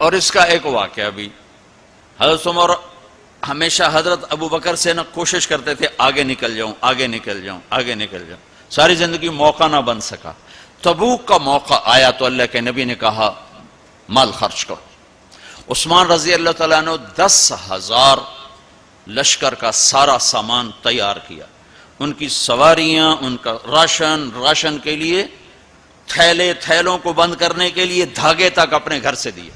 اور اس کا ایک واقعہ بھی، حضرت عمر ہمیشہ حضرت ابو بکر سے کوشش کرتے تھے آگے نکل جاؤں، آگے نکل جاؤں، آگے نکل جاؤں، ساری زندگی موقع نہ بن سکا۔ تبوک کا موقع آیا تو اللہ کے نبی نے کہا مال خرچ کرو۔ عثمان رضی اللہ تعالیٰ نے 10,000 لشکر کا سارا سامان تیار کیا، ان کی سواریاں، ان کا راشن کے لیے تھیلوں کو بند کرنے کے لیے دھاگے تک اپنے گھر سے دیے،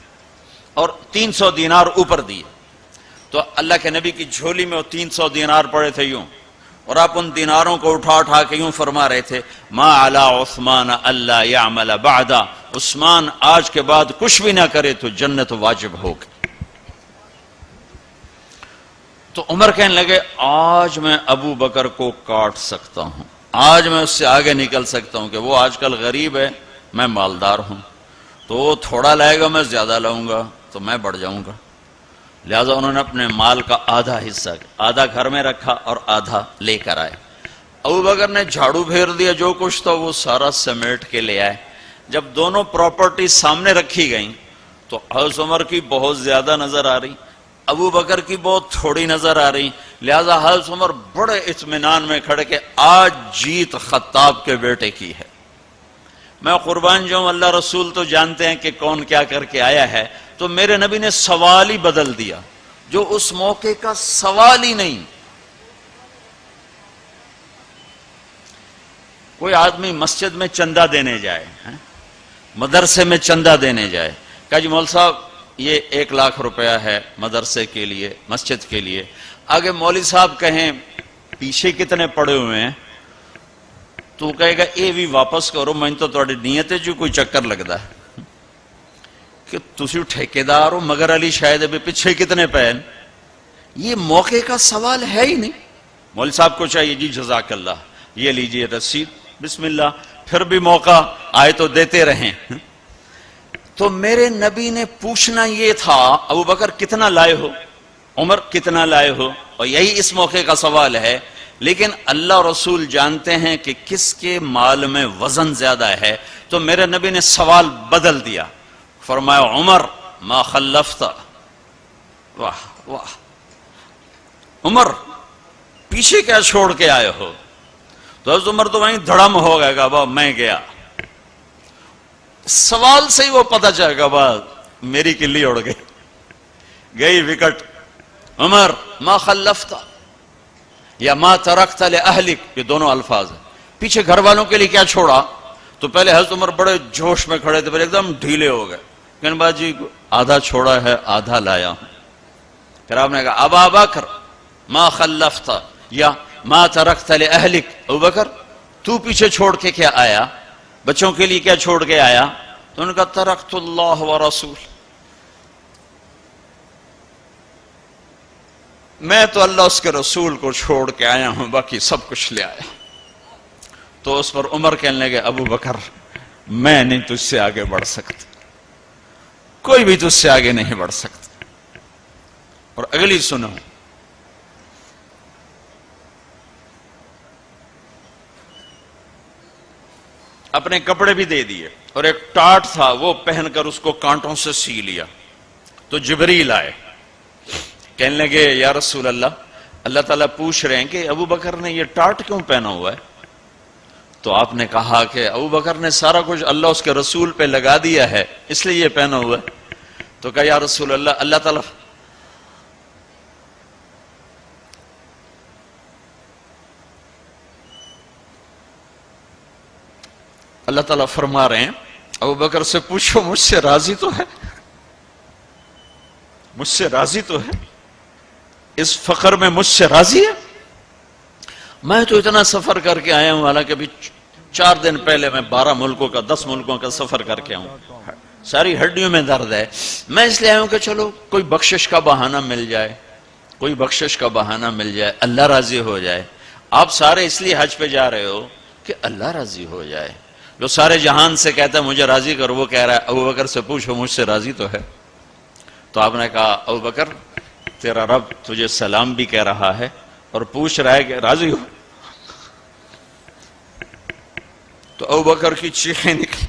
اور 300 دینار اوپر دیے۔ تو اللہ کے نبی کی جھولی میں وہ 300 دینار پڑے تھے یوں، اور آپ ان دیناروں کو اٹھا کے یوں فرما رہے تھے ما علی عثمان اللہ یعمل بعدا، عثمان آج کے بعد کچھ بھی نہ کرے تو جنت واجب ہوگی۔ تو عمر کہنے لگے آج میں ابو بکر کو کاٹ سکتا ہوں، آج میں اس سے آگے نکل سکتا ہوں کہ وہ آج کل غریب ہے، میں مالدار ہوں، تو وہ تھوڑا لائے گا میں زیادہ لاؤں گا تو میں بڑھ جاؤں گا۔ لہذا انہوں نے اپنے مال کا آدھا حصہ، آدھا گھر میں رکھا اور آدھا لے کر آئے۔ ابو بکر نے جھاڑو پھیر دیا، جو کچھ تھا وہ سارا سمیٹ کے لے آئے۔ جب دونوں پراپرٹی سامنے رکھی گئیں تو حضرت عمر کی بہت زیادہ نظر آ رہی، ابو بکر کی بہت تھوڑی نظر آ رہی، لہذا حضرت عمر بڑے اطمینان میں کھڑے کہ آج جیت خطاب کے بیٹے کی ہے۔ میں قربان جاؤں، اللہ رسول تو جانتے ہیں کہ کون کیا کر کے آیا ہے، تو میرے نبی نے سوال ہی بدل دیا جو اس موقع کا سوال ہی نہیں۔ کوئی آدمی مسجد میں چندہ دینے جائے، مدرسے میں چندہ دینے جائے، کہا جی مول صاحب یہ 1 لاکھ روپیہ ہے مدرسے کے لیے، مسجد کے لیے۔ آگے مولوی صاحب کہیں پیچھے کتنے پڑے ہوئے ہیں، تو کہے گا اے بھی واپس کرو، میں تو تھوڑی نیت ہے جو کوئی چکر لگتا ہے کہ تسی ٹھیکیدار ہو، مگر علی شاید ابھی پیچھے کتنے پین۔ یہ موقع کا سوال ہے ہی نہیں۔ مولوی صاحب کو چاہیے جی جزاک اللہ، یہ لیجئے رسید، بسم اللہ، پھر بھی موقع آئے تو دیتے رہیں۔ تو میرے نبی نے پوچھنا یہ تھا ابو بکر کتنا لائے ہو، عمر کتنا لائے ہو، اور یہی اس موقع کا سوال ہے۔ لیکن اللہ رسول جانتے ہیں کہ کس کے مال میں وزن زیادہ ہے، تو میرے نبی نے سوال بدل دیا، فرمایا عمر ما خلفت، واہ واہ، عمر پیچھے کیا چھوڑ کے آئے ہو؟ تو حضرت عمر تو وہیں دھڑم ہو گئے گا، با میں گیا، سوال سے ہی وہ پتہ چلے گا، با میری کلی اڑ گئی وکٹ۔ عمر ما خلفت یا ما ترکت لأہلک، یہ دونوں الفاظ ہیں، پیچھے گھر والوں کے لیے کیا چھوڑا؟ تو پہلے حضرت عمر بڑے جوش میں کھڑے تھے، پھر ایک دم ڈھیلے ہو گئے، کہنے با جی آدھا چھوڑا ہے آدھا لایا ہوں۔ پھر آپ نے کہا ابا بکر ما خلفت یا ما ترکت لأہلک، ابو بکر تو پیچھے چھوڑ کے کیا آیا، بچوں کے لیے کیا چھوڑ کے آیا؟ تو انہوں نے کہا ترکت اللہ ورسول، میں تو اللہ اس کے رسول کو چھوڑ کے آیا ہوں، باقی سب کچھ لے آیا۔ تو اس پر عمر کہنے لگے ابو بکر میں نہیں تجھ سے آگے بڑھ سکتا، کوئی بھی تجھ سے آگے نہیں بڑھ سکتا۔ اور اگلی سنو، اپنے کپڑے بھی دے دیے اور ایک ٹاٹ تھا وہ پہن کر اس کو کانٹوں سے سی لیا۔ تو جبریل آئے، کہنے لگے یا رسول اللہ، اللہ تعالیٰ پوچھ رہے ہیں کہ ابو بکر نے یہ ٹاٹ کیوں پہنا ہوا ہے؟ تو آپ نے کہا کہ ابو بکر نے سارا کچھ اللہ اس کے رسول پہ لگا دیا ہے اس لیے یہ پہنا ہوا ہے۔ تو کہا یا رسول اللہ، اللہ تعالیٰ فرما رہے ہیں ابو بکر سے پوچھو مجھ سے راضی تو ہے، مجھ سے راضی تو ہے، اس فقر میں مجھ سے راضی ہے؟ میں تو اتنا سفر کر کے آیا ہوں، حالانکہ ابھی 4 دن پہلے میں 12 ملکوں کا 10 ملکوں کا سفر کر کے آؤں، ساری ہڈیوں میں درد ہے، میں اس لیے آیا ہوں کہ چلو کوئی بخشش کا بہانہ مل جائے، کوئی بخشش کا بہانہ مل جائے، اللہ راضی ہو جائے۔ آپ سارے اس لیے حج پہ جا رہے ہو کہ اللہ راضی ہو جائے۔ جو سارے جہان سے کہتا ہے مجھے راضی کر، وہ کہہ رہا ہے ابو بکر سے پوچھو مجھ سے راضی تو ہے۔ تو آپ نے کہا ابو بکر تیرا رب تجھے سلام بھی کہہ رہا ہے اور پوچھ رہا ہے کہ راضی ہو؟ تو ابو بکر کی چیخیں نکلی،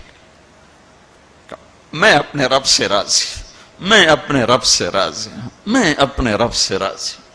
میں اپنے رب سے راضی، میں اپنے رب سے راضی ہوں، میں اپنے رب سے راضی ہوں۔